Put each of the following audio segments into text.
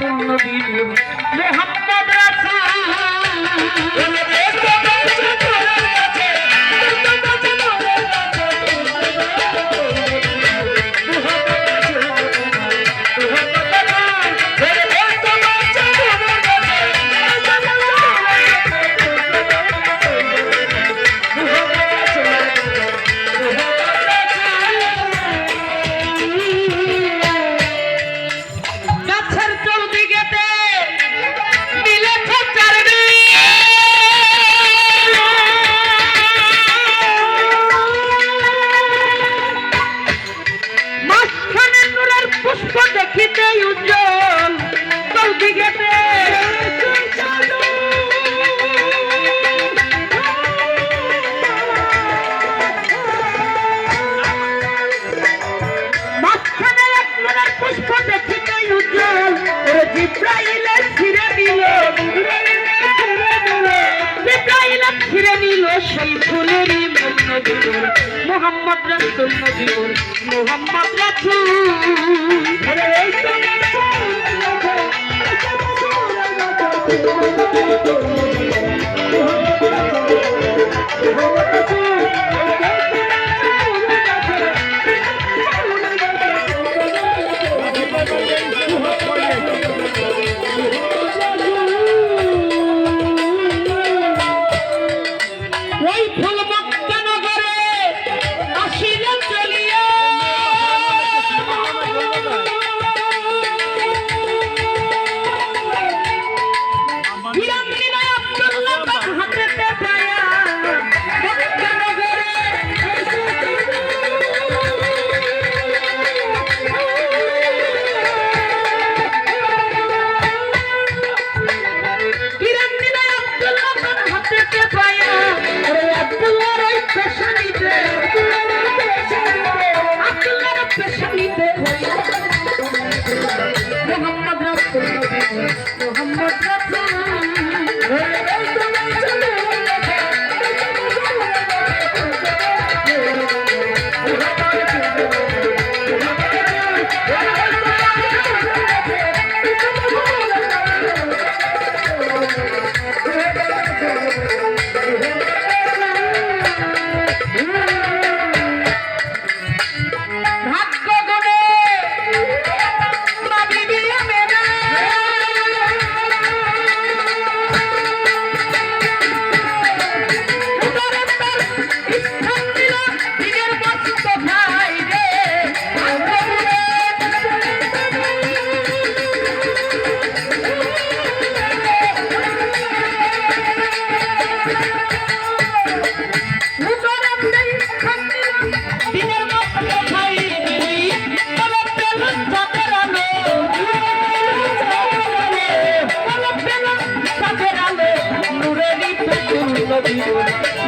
রাসূল নবী নূর মুহাম্মদ রাসূল মোহাম্মদ রাসূল নবী মোহাম্মদ রাসূল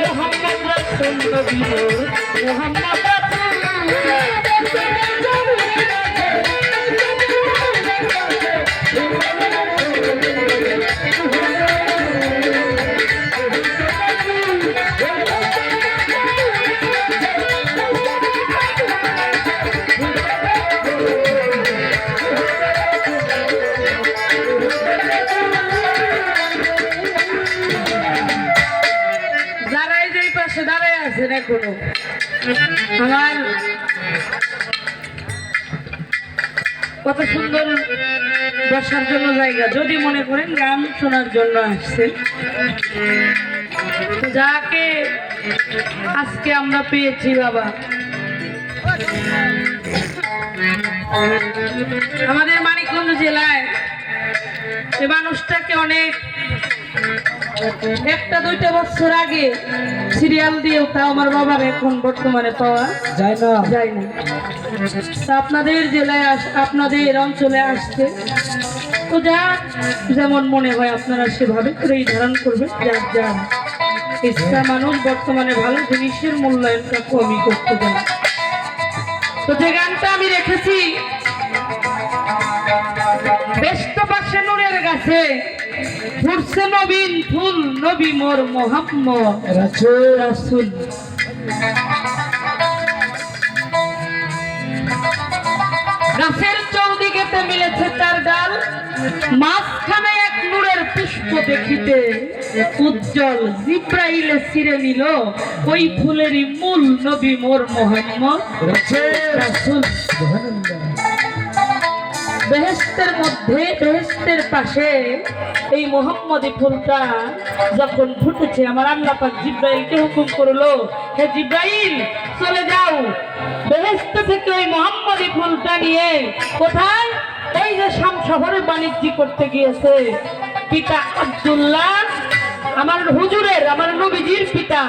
মোহাম্মদ রাসূল নবী মোহাম্মদ আমার কত সুন্দর বসার জন্য জায়গা, যদি মনে করেন গান শোনার জন্য আসছেন, যাকে আজকে আমরা পেয়েছি বাবা, আমাদের মানিকগঞ্জ জেলায় এই মানুষটাকে অনেক একটা দুইটা বছর আগে সিরিয়াল দিয়েও তা আমার বাবার এখন বর্তমানে পাওয়া যায় না। আপনাদের জেলায় আপনাদের অঞ্চলে আসছে, তো যা যেমন মনে হয় আপনারা সেভাবে করেই ধারণ করবেন। যার যার ইচ্ছা, মানুষ বর্তমানে ভালো জিনিসের মূল্যায়নটা কমই করতে পারে। তো যে গানটা আমি রেখেছি, ব্যস্ত পাশে নূরের গাছে ফুটছে নবীন ফুল, নবী মোর মোহাম্মদ রাসূল। গাছের চৌদিকেতে মিলেছে চার ডাল, মাঝখানে এক নূরের পুষ্প দেখিতে উজ্জ্বল জিব্রাইলে ছিঁড়ে নিল ওই ফুলেরই মূল নবী মোর মোহাম্মদ রাসূল। বেহেশতের মধ্যে বেহেশতের পাশে এই মোহাম্মদী ফুলটা যখন ফুটেছে আমার আল্লাহ পাক জিব্রাইলকে হুকুম করলো, হে জিব্রাইল চলে যাও বেহেশত থেকে ওই মোহাম্মদী ফুলটা নিয়ে কোথায়, ওই যে শাম শহরে বাণিজ্য করতে গিয়েছে পিতা আব্দুল্লাহ, আমার হুজুরের আমার নবীজির পিতা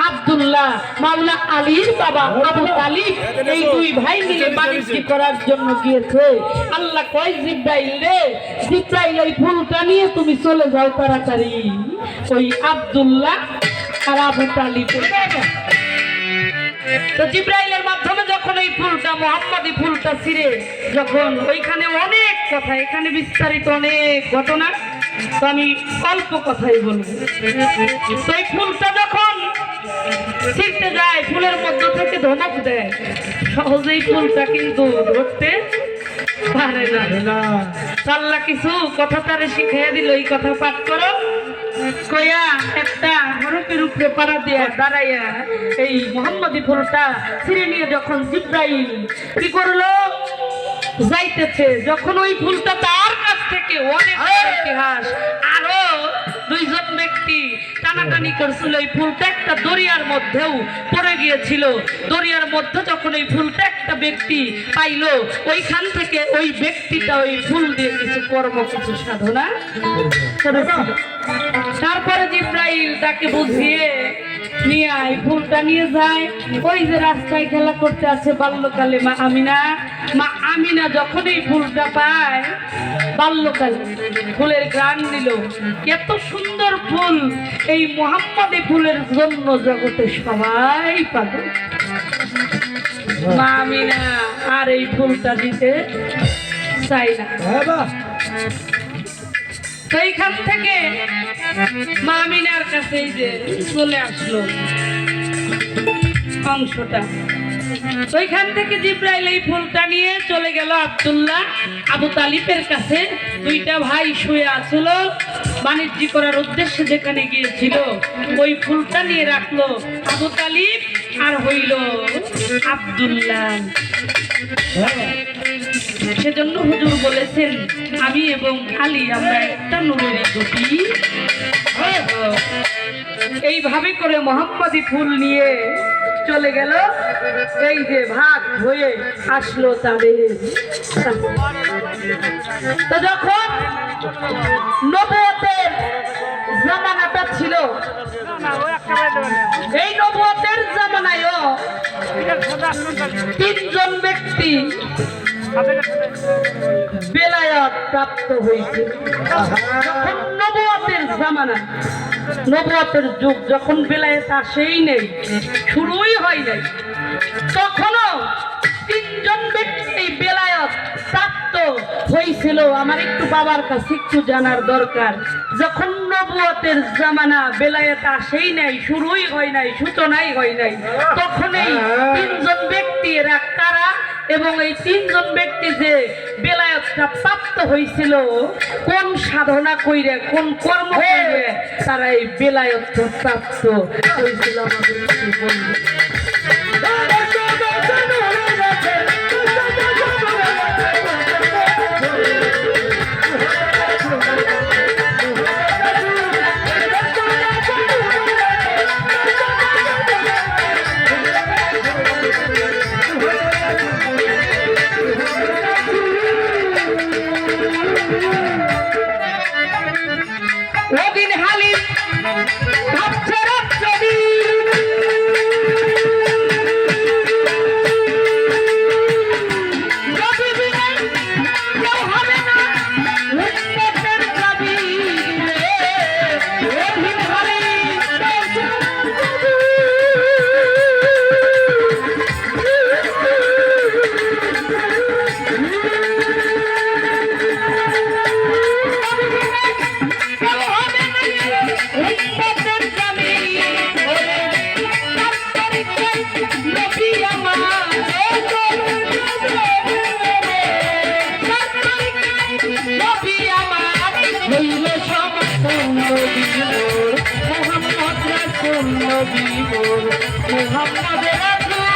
আব্দুল্লাহ মাওলা আলীর বাবা আবু তালিব, এই দুই ভাই মিলে বাণিজ্য করার জন্য গিয়েছে। আল্লাহ কয় জিব্রাইল রে, জিব্রাইল ওই ফুলটা নিয়ে তুমি চলে যাও তাড়াতাড়ি ওই আব্দুল্লাহ আর আবু তালিব। তো জিব্রাইলের মাধ্যমে যখন এই ফুলটা মুহাম্মাদি ফুলটা ছিঁড়ে যখন ওইখানে অনেক কথা, এখানে বিস্তারিত অনেক ঘটনা, তো আমি অল্প কথাই বলবো। তো এই ফুলটা যখন ছিঁড়তে যায় ফুলের মধ্য থেকে ধমক দেয়, সহজেই ফুলটা কিন্তু ধরতে পারে না। আল্লাহ কিছু কথা তারে শিখিয়ে দিল, এই কথা পাঠ করো কয়া একটা হরফের উপরে পাড়া দিয়ে দাঁড়াইয়া এই মুহাম্মাদি ফুলটা ছিঁড়ে নিয়ে যখন জিব্রাইল কি করলো যাইতেছে, যখন ওই ফুলটা তার কাছ থেকে অনেক ইতিহাস আরো দুইজন ব্যক্তি টানাটানি করছিল, এই ফুলটা একটা দরিয়ার মধ্যেও পড়ে গিয়েছিল। দরিয়ার মধ্যে যখন এই ফুলটা একটা ব্যক্তি পাইলো, ওইখান থেকে ওই ব্যক্তিটা ওই ফুল দিয়ে কিছু কর্ম কিছু সাধনা করেছিল। তারপরে জিব্রাইল তাকে বুঝিয়ে নিয়ে আয় ফুলটা নিয়ে যায় ওই যে রাস্তায় খেলা করতে আছে বাল্যকালে মা আমিনা যখন এই ফুলটা পায় বাল্যকালে ফুলের ঘ্রাণ নিল, এত সুন্দর ফুল, এই মুহাম্মাদি ফুলের জন্য জগতে সবাই পাগল। মা আমিনা আর এই ফুলটা দিতে চাই না। তো এইখান থেকে মা আমিনার কাছে যে চলে আসলো অংশটা, তো এইখান থেকে জিব্রাইল এই ফুলটা নিয়ে চলে গেল আব্দুল্লাহ আবু তালিবের কাছে। দুইটা ভাই শুয়ে আছিল বাণিজ্য করার উদ্দেশ্যে যেখানে গিয়েছিল, ওই ফুলটা নিয়ে রাখলো আবু তালিব আর হইল আব্দুল্লাহ। সেজন্য হুজুর বলেছেন আমি এবং আলী আমরা একটা নূরের গতি। এইভাবে করে মুহাম্মাদি ফুল নিয়ে চলে গেল, এই যে ভাগ হয়ে আসলো তাদের। তো যখন নবুয়তের জামানাটা ছিল, এই নবুয়তের জামানায়ও তিনজন ব্যক্তি বেলায়াত প্রাপ্ত হয়েছে। যখন নবুয়তের জামানা, নবুয়তের যুগ যখন বেলায়েত আসেই নেই, শুরুই হয় নাই, তখনও তিনজন ব্যক্তি বেলায়েত প্রাপ্ত হয়েছিল। আমার একটু বাবার কাছে একটু জানার দরকার, যখন নবুয়তের জামানা বেলায়েত আসেই নাই, শুরুই হয় নাই, সূচনাই হয় নাই, তখন এই তিনজন ব্যক্তি এরা কারা এবং এই তিনজন ব্যক্তি যে বেলায়েতটা প্রাপ্ত হয়েছিল কোন সাধনা কইরে কোন কর্ম কইরে তারা এই বেলায়েতটা প্রাপ্ত হয়েছিল আমাদের বলবে। ওদিন হালিম ভাবছে রাত্রি হইলে সম্পূর্ণ বিমোর মোহাম্মদ রাসূল নবী মোর মোহাম্মদ রাসূল